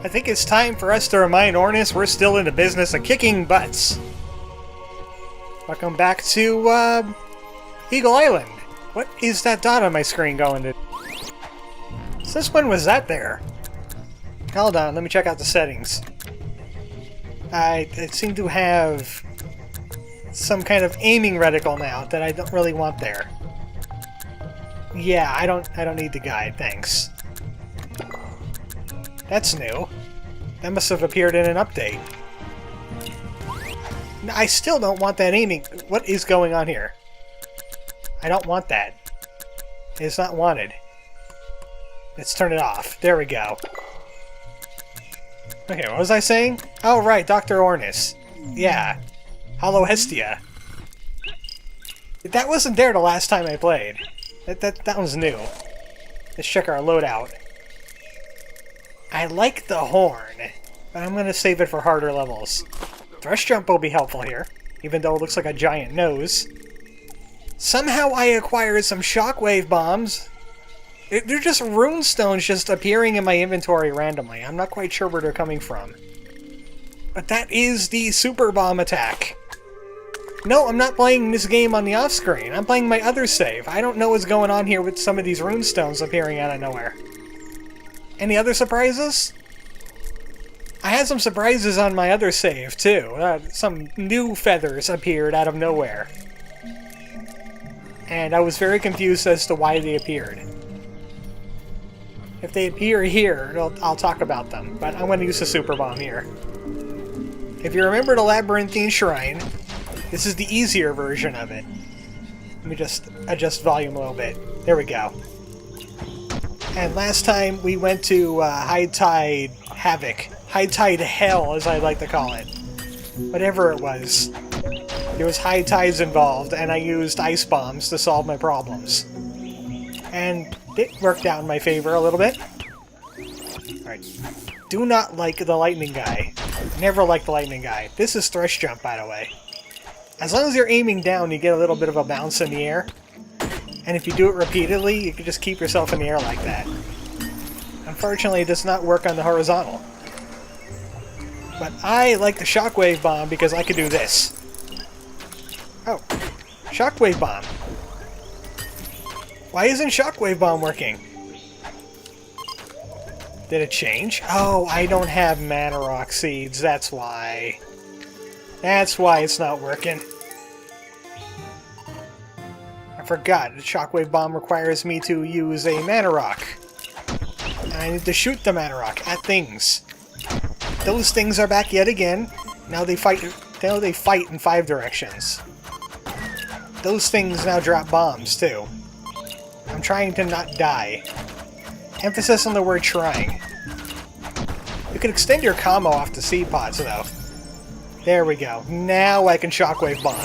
I think it's time for us to remind Ornis we're still in the business of kicking butts. Welcome back to, Eagle Island. What is that dot on my screen going to? Since when was that there? Hold on, let me check out the settings. I seem to have some kind of aiming reticle now that I don't really want there. Yeah, I don't need the guide, thanks. That's new. That must have appeared in an update. No, I still don't want that aiming. What is going on here? I don't want that. It's not wanted. Let's turn it off. There we go. Okay, what was I saying? Oh, right, Dr. Ornis. Yeah. Hollow Hestia. That wasn't there the last time I played. That was new. Let's check our loadout. I like the horn, but I'm gonna save it for harder levels. Thrust jump will be helpful here, even though it looks like a giant nose. Somehow I acquired some shockwave bombs. They're just rune stones just appearing in my inventory randomly. I'm not quite sure where they're coming from. But that is the super bomb attack. No, I'm not playing this game on the off-screen. I'm playing my other save. I don't know what's going on here with some of these rune stones appearing out of nowhere. Any other surprises? I had some surprises on my other save, too. Some new feathers appeared out of nowhere. And I was very confused as to why they appeared. If they appear here, I'll talk about them, but I'm going to use the super bomb here. If you remember the Labyrinthine Shrine, this is the easier version of it. Let me just adjust volume a little bit. There we go. And last time we went to High Tide Havoc. High Tide Hell, as I like to call it. Whatever it was. There was high tides involved, and I used ice bombs to solve my problems. And it worked out in my favor a little bit. Alright. Do not like the lightning guy. Never like the lightning guy. This is thrust jump, by the way. As long as you're aiming down, you get a little bit of a bounce in the air. And if you do it repeatedly, you can just keep yourself in the air like that. Unfortunately, it does not work on the horizontal. But I like the shockwave bomb because I can do this. Oh, shockwave bomb. Why isn't shockwave bomb working? Did it change? Oh, I don't have mana rock seeds, that's why. That's why it's not working. I forgot, the shockwave bomb requires me to use a mana rock. And I need to shoot the mana rock at things. Those things are back yet again. Now they fight in 5 directions. Those things now drop bombs, too. I'm trying to not die. Emphasis on the word trying. You can extend your combo off the seed pods, though. There we go. Now I can shockwave bomb.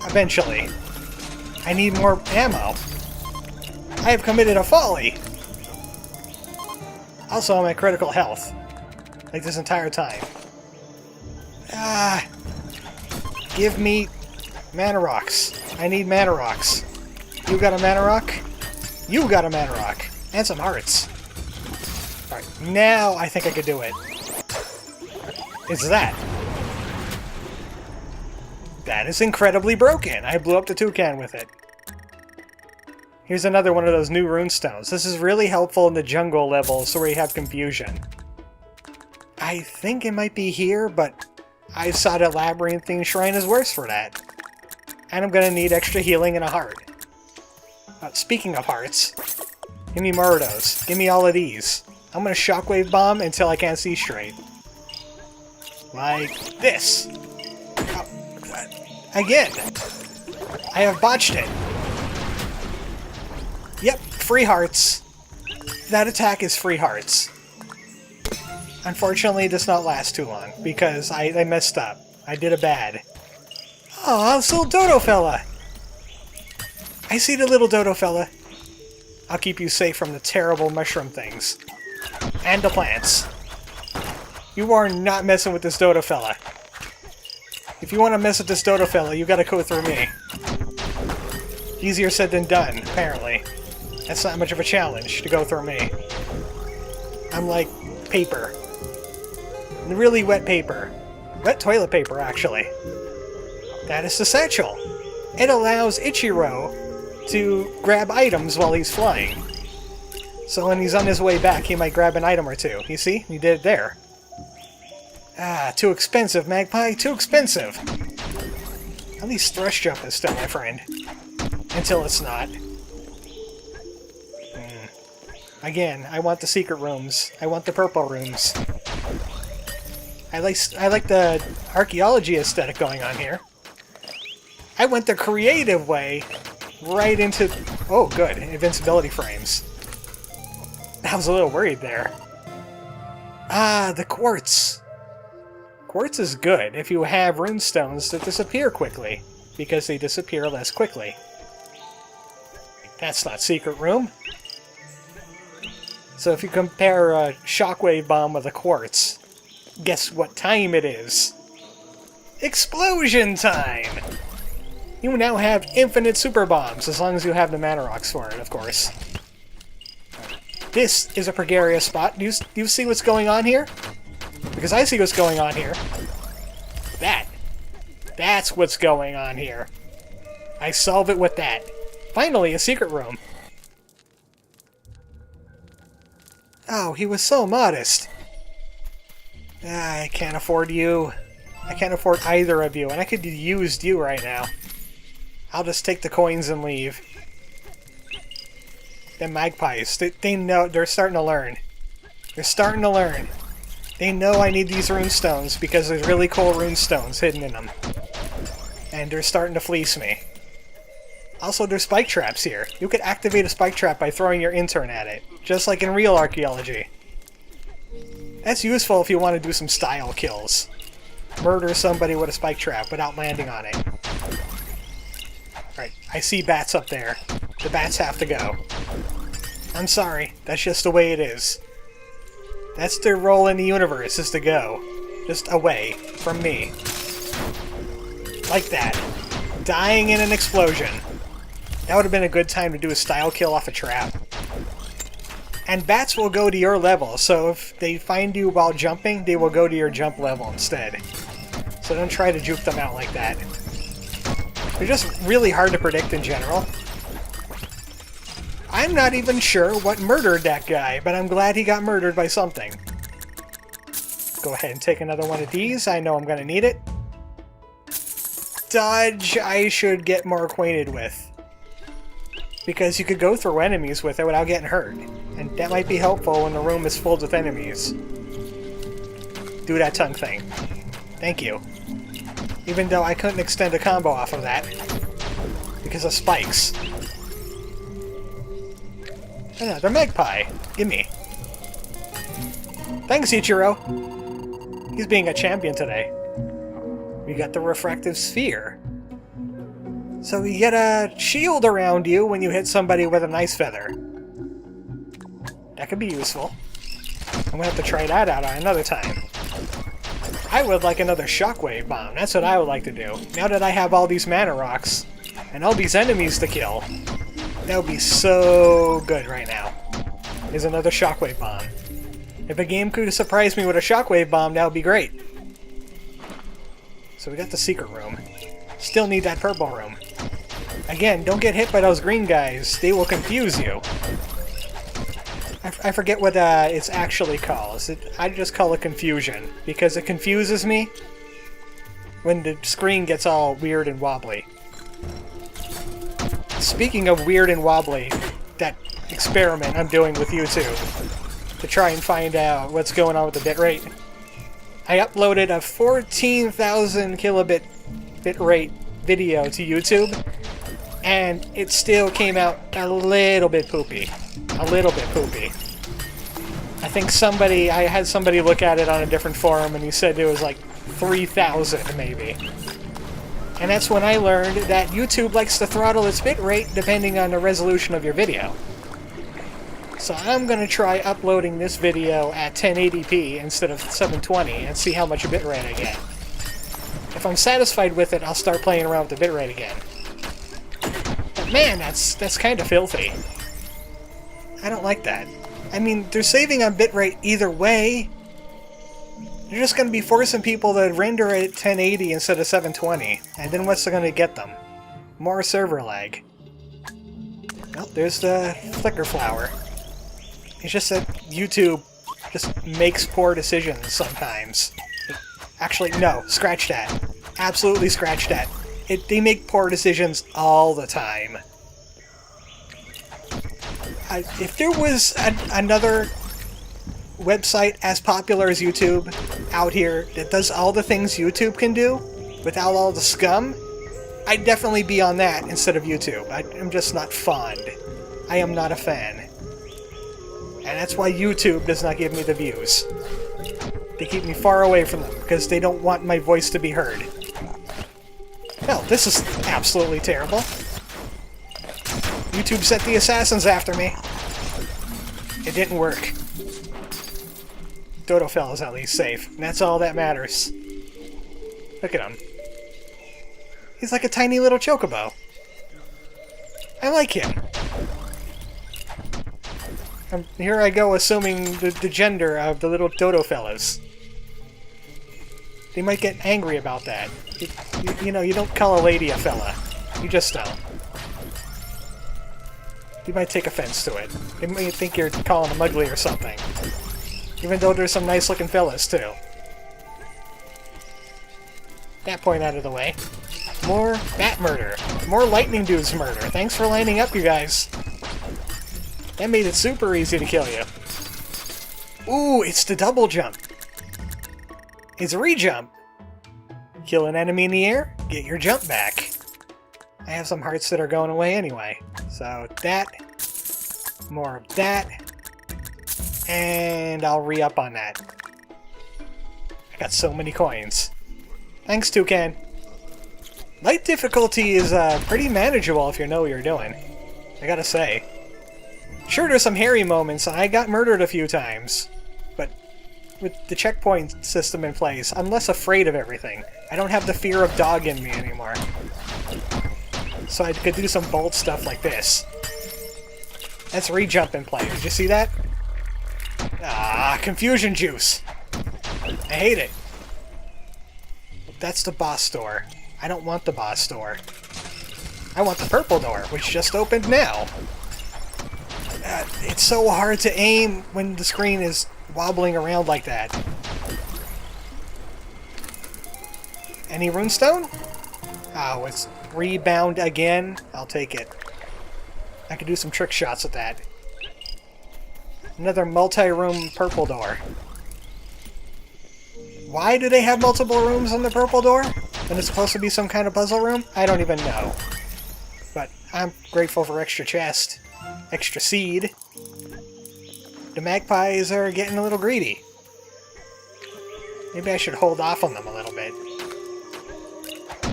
Eventually. I need more ammo. I have committed a folly! Also, I'm at critical health. Like this entire time. Ah! Give me mana rocks. I need mana rocks. You got a mana rock? You got a mana rock. And some hearts. Alright, now I think I could do it. It's that. That is incredibly broken. I blew up the toucan with it. Here's another one of those new rune stones. This is really helpful in the jungle levels where you have confusion. I think it might be here, but I saw that Labyrinthine Shrine is worse for that. And I'm gonna need extra healing and a heart. Speaking of hearts, give me more of those. Give me all of these. I'm gonna shockwave bomb until I can't see straight. Like this. Oh, again. I have botched it. Yep, free hearts. That attack is free hearts. Unfortunately, it does not last too long, because I messed up. I did a bad. Oh, it's little dodo fella! I see the little dodo fella. I'll keep you safe from the terrible mushroom things. And the plants. You are not messing with this dodo fella. If you want to mess with this dodo fella, you gotta go through me. Easier said than done, apparently. That's not much of a challenge to go through me. I'm like paper. Really wet paper. Wet toilet paper, actually. That is the satchel. It allows Ichiro to grab items while he's flying. So when he's on his way back, he might grab an item or two. You see? He did it there. Ah, too expensive, Magpie. Too expensive. At least thrust jump is still my friend. Until it's not. Again, I want the secret rooms. I want the purple rooms. I like the archaeology aesthetic going on here. I went the creative way right into... Oh, good. Invincibility frames. I was a little worried there. Ah, the quartz. Quartz is good if you have runestones that disappear quickly, because they disappear less quickly. That's not secret room. So if you compare a shockwave bomb with a quartz, guess what time it is? Explosion time! You now have infinite super bombs, as long as you have the mana rocks for it, of course. This is a precarious spot. Do you see what's going on here? Because I see what's going on here. That's what's going on here. I solve it with that. Finally, a secret room. Oh, he was so modest. I can't afford you. I can't afford either of you, and I could have used you right now. I'll just take the coins and leave. The magpies, they know, they're starting to learn. They're starting to learn. They know I need these runestones because there's really cool runestones hidden in them. And they're starting to fleece me. Also, there's spike traps here. You could activate a spike trap by throwing your intern at it, just like in real archaeology. That's useful if you want to do some style kills. Murder somebody with a spike trap without landing on it. Alright, I see bats up there. The bats have to go. I'm sorry, that's just the way it is. That's their role in the universe, is to go. Just away from me. Like that. Dying in an explosion. That would have been a good time to do a style kill off a trap. And bats will go to your level, so if they find you while jumping, they will go to your jump level instead. So don't try to juke them out like that. They're just really hard to predict in general. I'm not even sure what murdered that guy, but I'm glad he got murdered by something. Go ahead and take another one of these. I know I'm going to need it. Dodge, I should get more acquainted with. Because you could go through enemies with it without getting hurt. And that might be helpful when the room is filled with enemies. Do that tongue thing. Thank you. Even though I couldn't extend a combo off of that. Because of spikes. Another magpie. Gimme. Thanks, Ichiro. He's being a champion today. We got the refractive sphere. So you get a shield around you when you hit somebody with an ice feather. That could be useful. I'm gonna have to try that out on another time. I would like another shockwave bomb. That's what I would like to do. Now that I have all these mana rocks and all these enemies to kill, that would be so good right now. Is another shockwave bomb. If a game could surprise me with a shockwave bomb, that would be great. So we got the secret room. Still need that purple room. Again, don't get hit by those green guys. They will confuse you. I forget what it's actually called. I just call it confusion, because it confuses me when the screen gets all weird and wobbly. Speaking of weird and wobbly, that experiment I'm doing with YouTube to try and find out what's going on with the bitrate. I uploaded a 14,000 kilobit bitrate video to YouTube, and it still came out a little bit poopy. A little bit poopy. I think I had somebody look at it on a different forum, and he said it was like 3,000 maybe. And that's when I learned that YouTube likes to throttle its bitrate depending on the resolution of your video. So I'm going to try uploading this video at 1080p instead of 720 and see how much bitrate I get. If I'm satisfied with it, I'll start playing around with the bitrate again. But man, that's kind of filthy. I don't like that. I mean, they're saving on bitrate either way. They're just going to be forcing people to render at 1080 instead of 720. And then what's going to get them? More server lag. Well, there's the flicker flower. It's just that YouTube just makes poor decisions sometimes. Actually, no, scratch that. Absolutely scratch that. They make poor decisions all the time. If there was another website as popular as YouTube out here that does all the things YouTube can do without all the scum, I'd definitely be on that instead of YouTube. I'm just not fond. I am not a fan. And that's why YouTube does not give me the views. They keep me far away from them because they don't want my voice to be heard. No, this is absolutely terrible. YouTube set the assassins after me. It didn't work. Dodo fella's at least safe, and that's all that matters. Look at him. He's like a tiny little chocobo. I like him. Here I go assuming the gender of the little dodo fellas. They might get angry about that. You know, you don't call a lady a fella. You just don't. You might take offense to it. They might think you're calling them ugly or something. Even though there's some nice-looking fellas, too. That point out of the way. More bat murder. More lightning dudes murder. Thanks for lining up, you guys. That made it super easy to kill you. Ooh, it's the double jump. It's a re-jump. Kill an enemy in the air, get your jump back. I have some hearts that are going away anyway. So that, more of that, and I'll re-up on that. I got so many coins. Thanks, Toucan. Light difficulty is pretty manageable if you know what you're doing. I gotta say. Sure, there's some hairy moments, and I got murdered a few times. But with the checkpoint system in place, I'm less afraid of everything. I don't have the fear of dog in me anymore. So I could do some bold stuff like this. That's re-jump in play. Did you see that? Ah, confusion juice. I hate it. That's the boss door. I don't want the boss door. I want the purple door, which just opened now. It's so hard to aim when the screen is wobbling around like that. Any runestone? Oh, it's rebound again? I'll take it. I could do some trick shots with that. Another multi-room purple door. Why do they have multiple rooms on the purple door? When it's supposed to be some kind of puzzle room? I don't even know. But I'm grateful for extra chest. Extra seed. The magpies are getting a little greedy. Maybe I should hold off on them a little bit.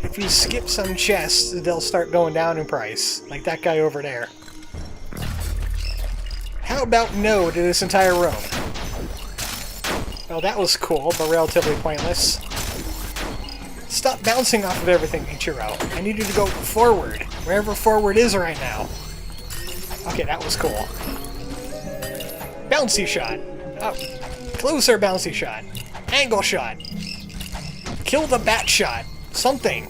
If you skip some chests, they'll start going down in price. Like that guy over there. How about no to this entire room? Well, that was cool, but relatively pointless. Stop bouncing off of everything, Ichiro. I need you to go forward. Wherever forward is right now. Okay, that was cool. Bouncy shot. Oh, closer bouncy shot. Angle shot. Kill the bat shot. Something.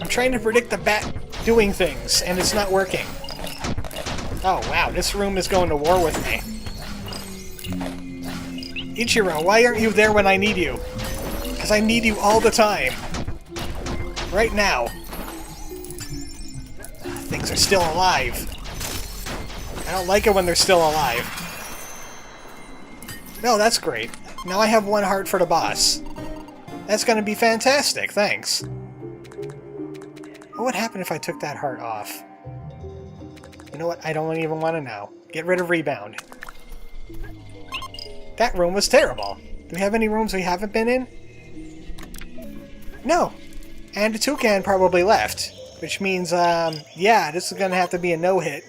I'm trying to predict the bat doing things, and it's not working. Oh, wow, this room is going to war with me. Ichiro, why aren't you there when I need you? Because I need you all the time. Right now. Things are still alive. I don't like it when they're still alive. No, that's great. Now I have one heart for the boss. That's gonna be fantastic, thanks. What would happen if I took that heart off? You know what? I don't even want to know. Get rid of rebound. That room was terrible. Do we have any rooms we haven't been in? No. And the toucan probably left. Which means, yeah, this is gonna have to be a no-hit.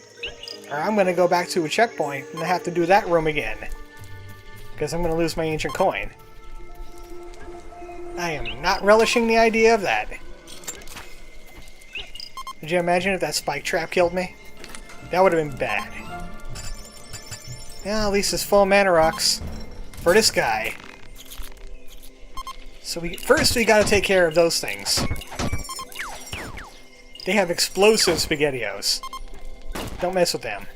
Or I'm gonna go back to a checkpoint and I have to do that room again. Because I'm gonna lose my ancient coin. I am not relishing the idea of that. Could you imagine if that spike trap killed me? That would have been bad. Yeah, at least it's full mana rocks for this guy. So first we gotta take care of those things. They have explosive SpaghettiOs. Don't mess with them.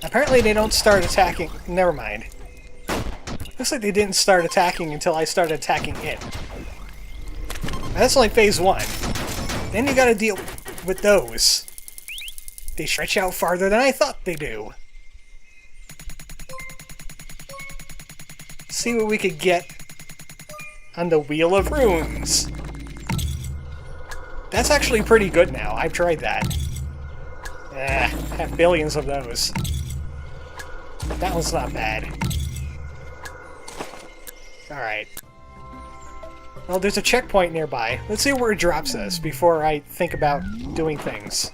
Apparently they don't start attacking... Never mind. Looks like they didn't start attacking until I started attacking it. That's only phase 1. Then you gotta deal with those. They stretch out farther than I thought they do. See what we could get on the Wheel of Runes. That's actually pretty good now. I've tried that. I have billions of those. That one's not bad. Alright. Well, there's a checkpoint nearby. Let's see where it drops us before I think about doing things.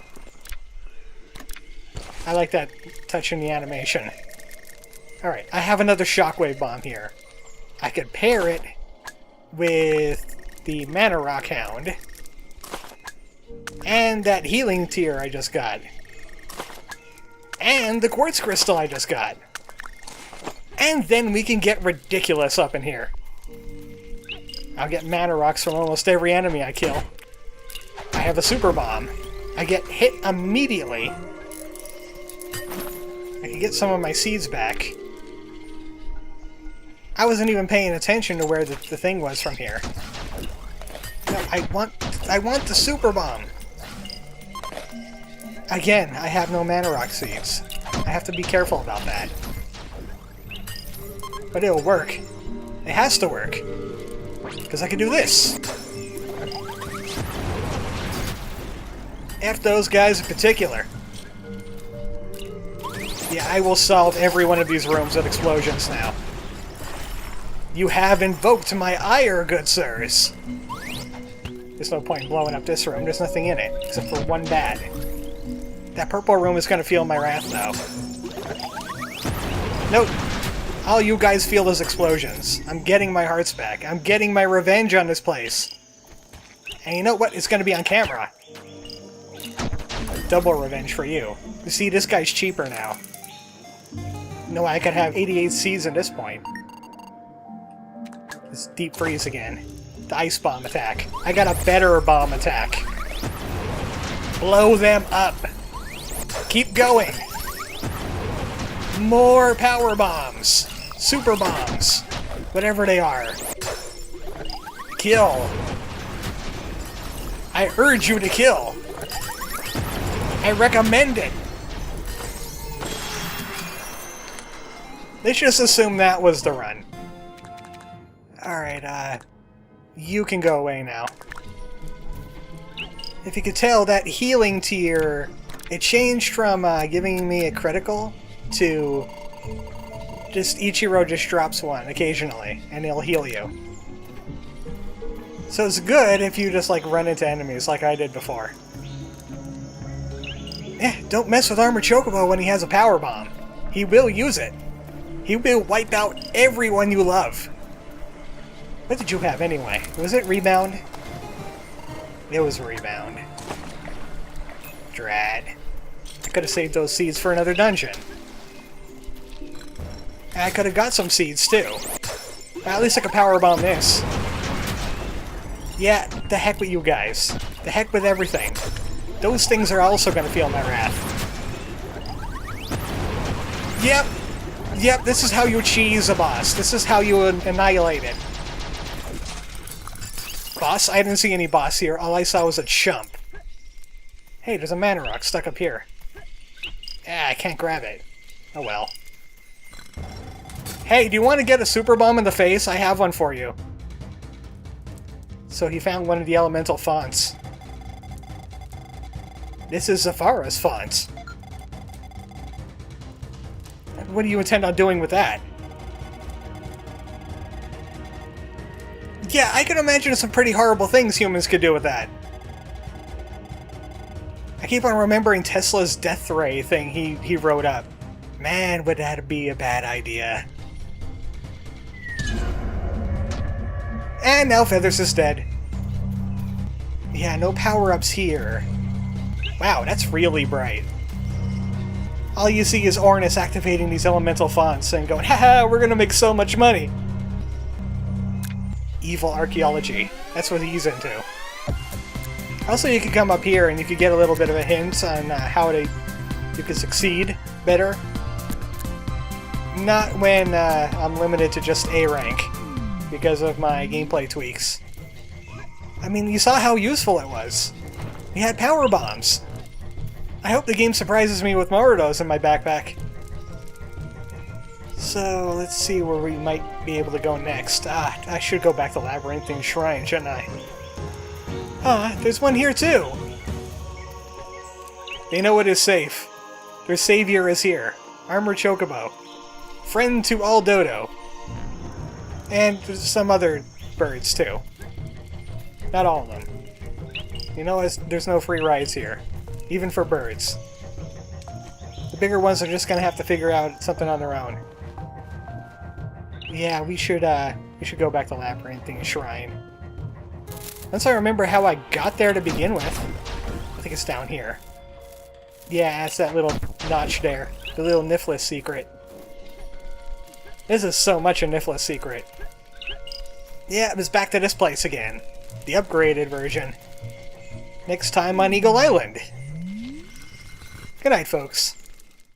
I like that touch in the animation. Alright, I have another shockwave bomb here. I could pair it with the Mana Rock Hound and that healing tier I just got. And the quartz crystal I just got. And then we can get ridiculous up in here. I'll get mana rocks from almost every enemy I kill. I have a super bomb. I get hit immediately. I can get some of my seeds back. I wasn't even paying attention to where the thing was from here. No, I want the super bomb. Again, I have no mana rock seeds. I have to be careful about that. But it'll work. It has to work. Because I can do this. F those guys in particular. Yeah, I will solve every one of these rooms with explosions now. You have invoked my ire, good sirs. There's no point in blowing up this room. There's nothing in it, except for one bat. That purple room is going to feel my wrath, though. Nope. All you guys feel is explosions. I'm getting my hearts back. I'm getting my revenge on this place. And you know what? It's going to be on camera. Double revenge for you. You see, this guy's cheaper now. No, I could have 88 seeds at this point. It's deep freeze again. The ice bomb attack. I got a better bomb attack. Blow them up. Keep going. More power bombs. Super bombs. Whatever they are. Kill. I urge you to kill. I recommend it. Let's just assume that was the run. Alright, you can go away now. If you could tell, that healing tier, it changed from giving me a critical to just Ichiro just drops one occasionally, and it'll heal you. So it's good if you just like run into enemies like I did before. Don't mess with ArmoredChocobo when he has a power bomb. He will use it. He will wipe out everyone you love. What did you have anyway? Was it Rebound? It was Rebound. Drat. I could have saved those seeds for another dungeon. And I could have got some seeds too. At least I could powerbomb this. Yeah, the heck with you guys. The heck with everything. Those things are also going to feel my wrath. Yep. Yep, this is how you cheese a boss. This is how you annihilate it. Boss? I didn't see any boss here. All I saw was a chump. Hey, there's a mana rock stuck up here. I can't grab it. Oh well. Hey, do you want to get a super bomb in the face? I have one for you. So he found one of the elemental fonts. This is Zafara's font. What do you intend on doing with that? Yeah, I can imagine some pretty horrible things humans could do with that. I keep on remembering Tesla's death ray thing he wrote up. Man, would that be a bad idea. And now Feathers is dead. Yeah, no power-ups here. Wow, that's really bright. all you see is Ornus activating these elemental fonts and going, haha, we're gonna make so much money. Evil archaeology. That's what he's into. Also, you could come up here and you could get a little bit of a hint on how you could succeed better. Not when I'm limited to just A rank because of my gameplay tweaks. I mean, you saw how useful it was. We had power bombs. I hope the game surprises me with more of those in my backpack. So, let's see where we might be able to go next. I should go back to Labyrinthine Shrine, shouldn't I? There's one here too! They know it is safe. Their savior is here. ArmoredChocobo. Friend to all dodo. And there's some other birds too. Not all of them. You know, there's no free rides here. Even for birds. The bigger ones are just gonna have to figure out something on their own. Yeah, we should go back to Labyrinthine Shrine. Once I remember how I got there to begin with. I think it's down here. Yeah, it's that little notch there. The little Niflus secret. This is so much a Niflus secret. Yeah, it was back to this place again. The upgraded version. Next time on Eagle Island. Good night, folks.